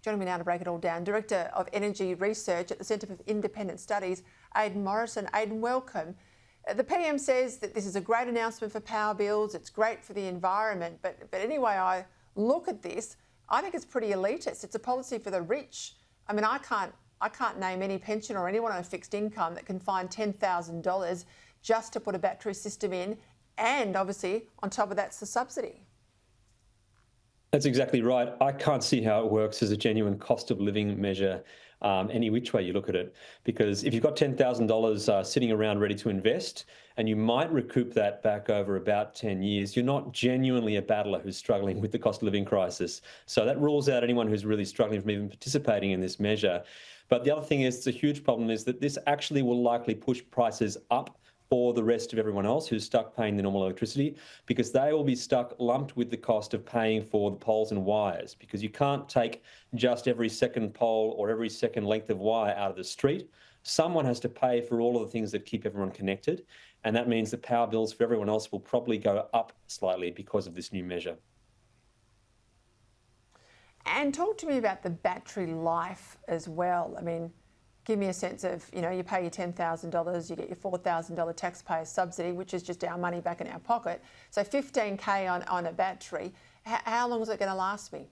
Joining me now to break it all down, Director of Energy Research at the Centre for Independent Studies, Aidan Morrison. Aidan, welcome. The PM says that this is a great announcement for power bills, it's great for the environment, but anyway, I look at this, I think it's pretty elitist. It's a policy for the rich. I mean, I can't name any pensioner or anyone on a fixed income that can find $10,000 just to put a battery system in, and obviously on top of that's the subsidy. That's exactly right. I can't see how it works as a genuine cost of living measure, any which way you look at it. Because if you've got $10,000 sitting around ready to invest, and you might recoup that back over about 10 years, you're not genuinely a battler who's struggling with the cost of living crisis. So that rules out anyone who's really struggling from even participating in this measure. But the other thing is, it's a huge problem, is that this actually will likely push prices up for the rest of everyone else who's stuck paying the normal electricity, because they will be stuck lumped with the cost of paying for the poles and wires, because you can't take just every second pole or every second length of wire out of the street. Someone has to pay for all of the things that keep everyone connected, and that means the power bills for everyone else will probably go up slightly because of this new measure. And talk to me about the battery life as well. I mean, give me a sense of, you pay your $10,000, you get your $4,000 taxpayer subsidy, which is just our money back in our pocket. So $15,000 on a battery. How long is it going to last me?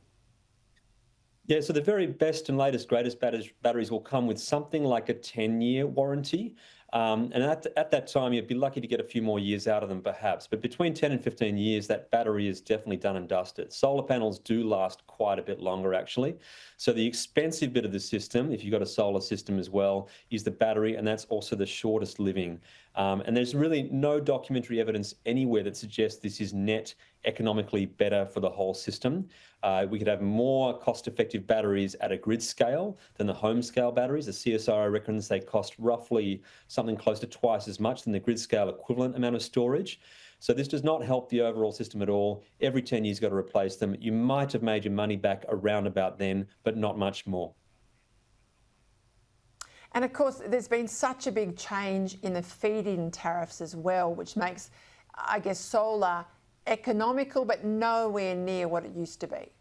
Yeah, so the very best and latest, greatest batteries will come with something like a 10-year warranty. And at that time, you'd be lucky to get a few more years out of them, perhaps. But between 10 and 15 years, that battery is definitely done and dusted. Solar panels do last quite a bit longer, actually. So the expensive bit of the system, if you've got a solar system as well, is the battery, and that's also the shortest living. And there's really no documentary evidence anywhere that suggests this is net economically better for the whole system. We could have more cost-effective batteries at a grid scale than the home scale batteries. The CSIRO reckons they cost roughly something close to twice as much than the grid scale equivalent amount of storage. So this does not help the overall system at all. Every 10 years, you've got to replace them. You might have made your money back around about then, but not much more. And of course, there's been such a big change in the feed-in tariffs as well, which makes, I guess, solar economical, but nowhere near what it used to be.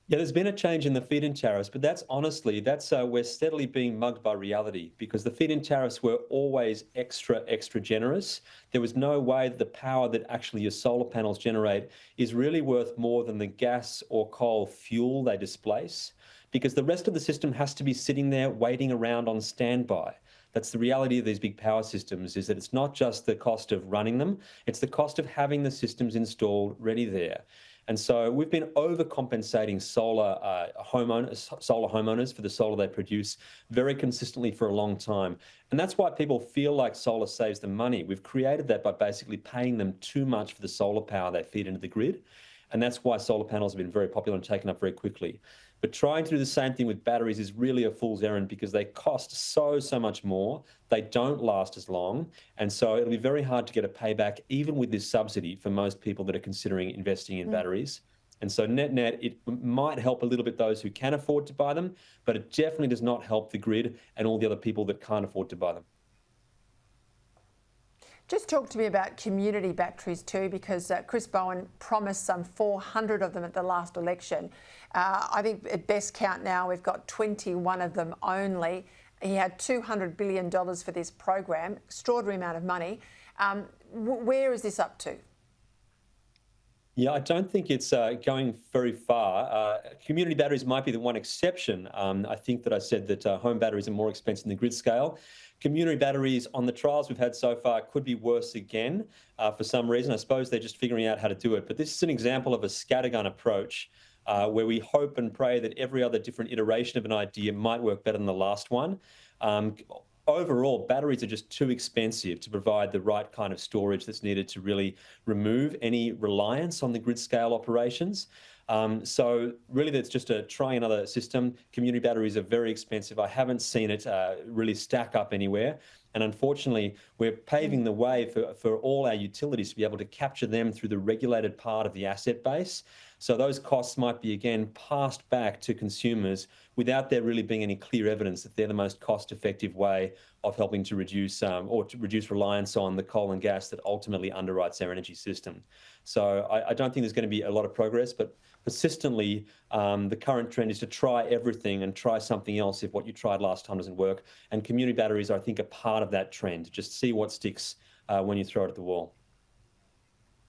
Yeah, there's been a change in the feed-in tariffs, but that's we're steadily being mugged by reality, because the feed-in tariffs were always extra generous. There was no way that the power that actually your solar panels generate is really worth more than the gas or coal fuel they displace, because the rest of the system has to be sitting there waiting around on standby. That's the reality of these big power systems, is that it's not just the cost of running them, it's the cost of having the systems installed ready there. And so we've been overcompensating solar homeowners for the solar they produce very consistently for a long time. And that's why people feel like solar saves them money. We've created that by basically paying them too much for the solar power they feed into the grid. And that's why solar panels have been very popular and taken up very quickly. But trying to do the same thing with batteries is really a fool's errand, because they cost so much more. They don't last as long. And so it'll be very hard to get a payback, even with this subsidy, for most people that are considering investing in batteries. And so net, it might help a little bit those who can afford to buy them, but it definitely does not help the grid and all the other people that can't afford to buy them. Just talk to me about community batteries too, because Chris Bowen promised some 400 of them at the last election. I think at best count now we've got 21 of them only. He had $200 billion for this program, extraordinary amount of money. Where is this up to? Yeah, I don't think it's going very far. Community batteries might be the one exception. I think that I said that home batteries are more expensive than the grid scale. Community batteries on the trials we've had so far could be worse again for some reason. I suppose they're just figuring out how to do it. But this is an example of a scattergun approach where we hope and pray that every other different iteration of an idea might work better than the last one. Overall, batteries are just too expensive to provide the right kind of storage that's needed to really remove any reliance on the grid scale operations. So really, that's just trying another system. Community batteries are very expensive. I haven't seen it really stack up anywhere. And unfortunately, we're paving the way for all our utilities to be able to capture them through the regulated part of the asset base. So those costs might be, again, passed back to consumers without there really being any clear evidence that they're the most cost-effective way of helping to reduce or to reduce reliance on the coal and gas that ultimately underwrites our energy system. So I don't think there's going to be a lot of progress, but persistently, the current trend is to try everything and try something else if what you tried last time doesn't work. And community batteries, I think, are part of that trend. Just see what sticks when you throw it at the wall.